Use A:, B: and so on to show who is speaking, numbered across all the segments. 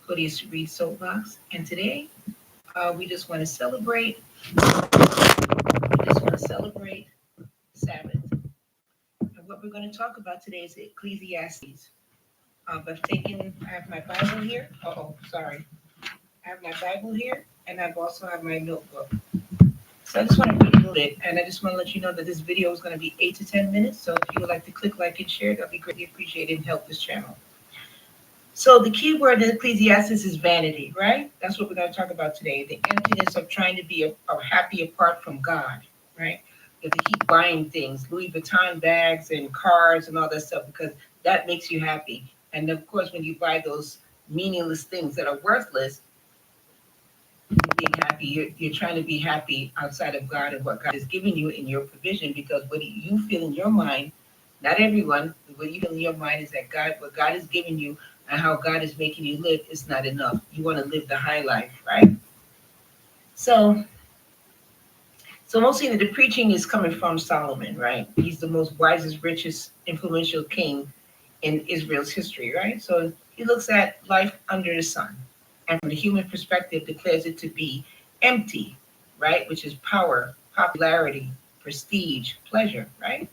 A: Claudia's Reid Soapbox, and today we just want to celebrate. We just want to celebrate Sabbath, and what we're going to talk about today is Ecclesiastes. I have my Bible here. Oh, sorry, I have my Bible here, and I've also have my notebook. So I just want to read a little bit, and I just want to let you know that this video is going to be 8 to 10 minutes. So if you would like to click like and share, that'll be greatly appreciated and help this channel. So the key word in Ecclesiastes is vanity, right? That's what we're going to talk about today. The emptiness of trying to be happy apart from God, right? You have to keep buying things, Louis Vuitton bags and cars and all that stuff because that makes you happy. And of course, when you buy those meaningless things that are worthless, you're being happy. You're trying to be happy outside of God and what God has given you in your provision because what you feel in your mind, not everyone, what you feel in your mind is that what God has given you and how God is making you live is not enough. You want to live the high life, right? So, so mostly the preaching is coming from Solomon, right? He's the most wisest, richest, influential king in Israel's history, right? So he looks at life under the sun and from the human perspective declares it to be empty, right? Which is power, popularity, prestige, pleasure, right?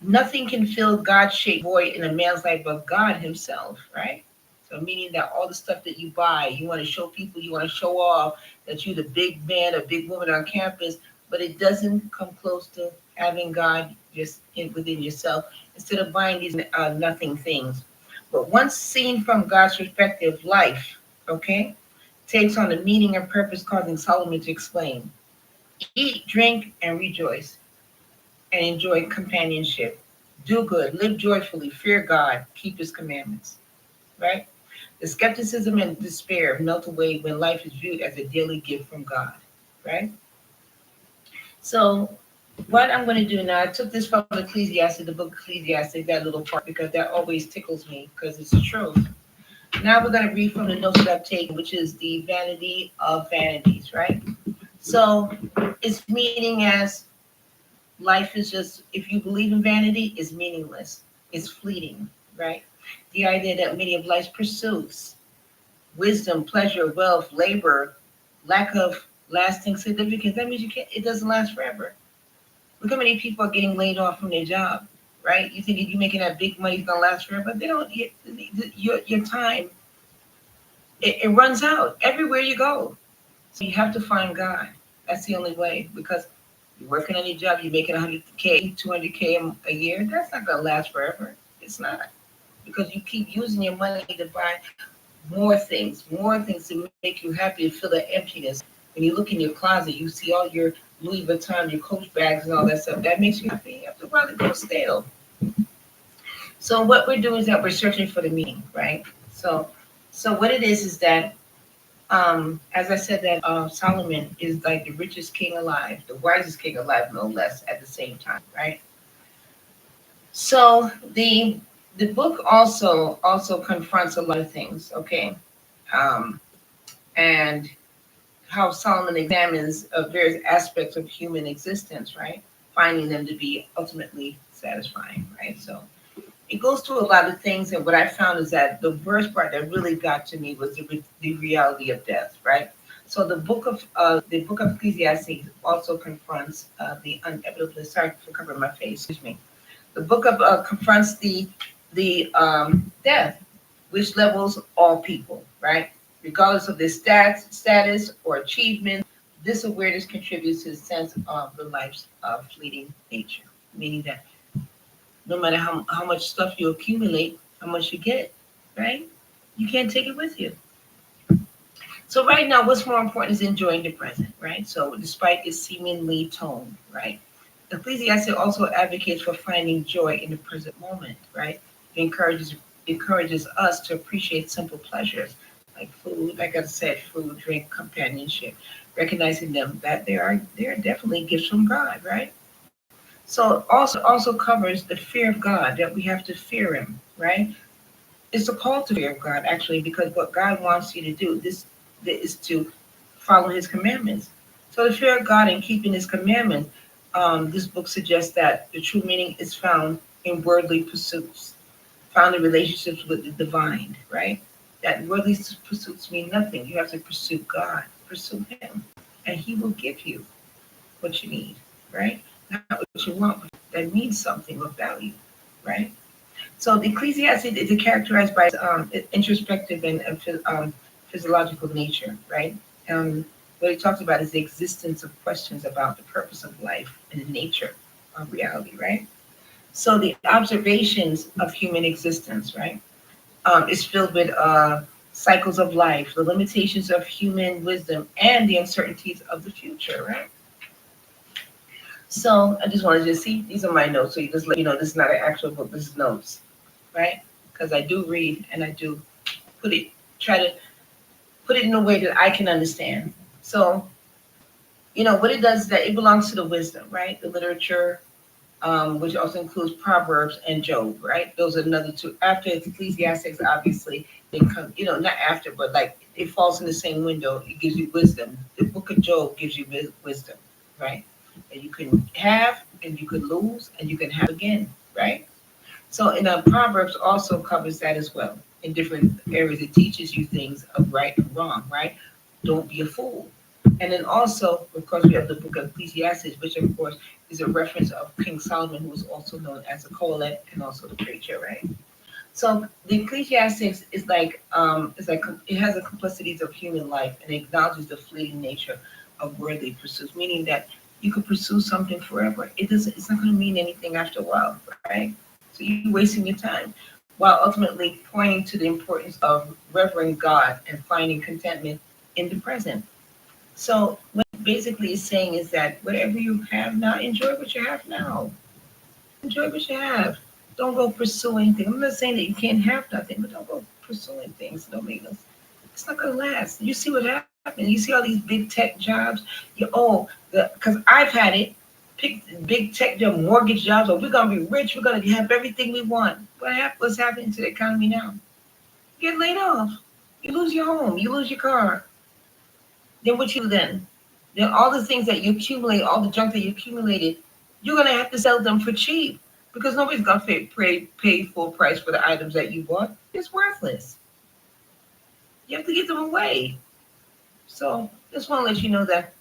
A: Nothing can fill God's shaped void in a man's life but God himself, right? So meaning that all the stuff that you buy, you want to show people, you want to show off that you're the big man or big woman on campus, but it doesn't come close to having God just within yourself instead of buying these nothing things. But once seen from God's perspective, life, okay, takes on a meaning and purpose causing Solomon to explain. Eat, drink, and rejoice and enjoy companionship. Do good, live joyfully, fear God, keep his commandments, right? The skepticism and despair melt away when life is viewed as a daily gift from God, right? So, what I'm going to do now, I took this from Ecclesiastes, the book Ecclesiastes, that little part, because that always tickles me because it's the truth. Now we're going to read from the notes that I've taken, which is the Vanity of Vanities, right? So, it's meaning as life is just, if you believe in vanity, is meaningless. It's fleeting, right? The idea that many of life's pursuits, wisdom, pleasure, wealth, labor, lack of lasting significance, that means it doesn't last forever. Look how many people are getting laid off from their job, right? You think if you're making that big money, it's gonna last forever. They don't. Your time, it runs out everywhere you go. So you have to find God. That's the only way because you're working on your job, you're making 100K, 200K a year. That's not gonna last forever. It's not because you keep using your money to buy more things to make you happy and fill that emptiness. When you look in your closet, you see all your Louis Vuitton, your Coach bags, and all that stuff. That makes you happy. You have to rather go stale. So what we're doing is that we're searching for the meaning, right? So what it is that, as I said, that Solomon is like the richest king alive, the wisest king alive, no less, at the same time, right? So the book also confronts a lot of things, okay, um, and how Solomon examines various aspects of human existence, right? Finding them to be ultimately satisfying, right? So it goes through a lot of things, and what I found is that the worst part that really got to me was the reality of death, right? So the book of Ecclesiastes also confronts the inevitable. Sorry for covering my face. Excuse me. The book of confronts the death, which levels all people, right? Regardless of their status or achievement, this awareness contributes to the sense of the life's fleeting nature, meaning that no matter how much stuff you accumulate, how much you get, right? You can't take it with you. So right now, what's more important is enjoying the present, right? So despite its seemingly tone, right? Ecclesiastes also advocates for finding joy in the present moment, right? It encourages us to appreciate simple pleasures like food, like I said, food, drink, companionship, recognizing them that they are definitely gifts from God, right? So also covers the fear of God, that we have to fear him, right? It's a call to fear of God actually, because what God wants you to do, this is to follow his commandments. So the fear of God and keeping his commandments, this book suggests that the true meaning is found in worldly pursuits, found in relationships with the divine, right? that worldly pursuits mean nothing. You have to pursue God, pursue Him, and He will give you what you need, right? Not what you want, but that means something of value, right? So the Ecclesiastes is characterized by introspective and physiological nature, right? What he talks about is the existence of questions about the purpose of life and the nature of reality, right? So the observations of human existence, right, is filled with cycles of life, the limitations of human wisdom, and the uncertainties of the future, right? So I just wanted to see, these are my notes, so you just let you know this is not an actual book, this is notes, right? Because I do read and I do try to put it in a way that I can understand. So, what it does is that it belongs to the wisdom, right? The literature, which also includes Proverbs and Job, right? Those are another two. After Ecclesiastes, obviously, they come, not after, but like it falls in the same window. It gives you wisdom. The book of Job gives you wisdom, right? And you can have, and you could lose, and you can have again, right? So, in Proverbs also covers that as well. In different areas, it teaches you things of right and wrong, right? Don't be a fool. And then also, of course, we have the book of Ecclesiastes, which of course is a reference of King Solomon, who was also known as a Kohelet and also the preacher, right? So the Ecclesiastes is like it has the complexities of human life and acknowledges the fleeting nature of worldly pursuits, meaning that you could pursue something forever. It's not going to mean anything after a while, right? So you're wasting your time, while ultimately pointing to the importance of revering God and finding contentment in the present. So what it basically is saying is that whatever you have now, enjoy what you have now. Enjoy what you have. Don't go pursuing things. I'm not saying that you can't have nothing, but don't go pursuing things. Don't make us. It's not gonna last. You see what happened. You see all these big tech jobs. Because I've had it. Pick big tech job, mortgage jobs. Or we're gonna be rich. We're gonna have everything we want. What's happening to the economy now? You get laid off. You lose your home. You lose your car. Then what you do then? Then all the things that you accumulate, all the junk that you accumulated, you're gonna have to sell them for cheap because nobody's gonna pay full price for the items that you bought. It's worthless. You have to give them away. So just want to let you know that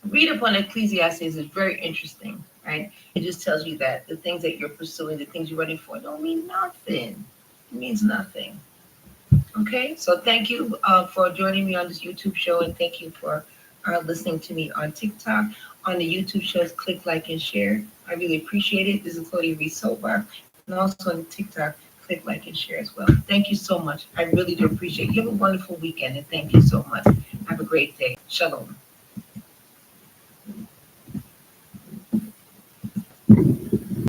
A: read up on Ecclesiastes is very interesting, right? It just tells you that the things that you're pursuing, the things you're running for, don't mean nothing. It means nothing. Okay, so thank you for joining me on this YouTube show, and thank you for listening to me on TikTok. On the YouTube shows, click like and share. I really appreciate it. This is Claudia Reid Soapbox, and also on TikTok, click like and share as well. Thank you so much. I really do appreciate it. You have a wonderful weekend, and thank you so much. Have a great day. Shalom.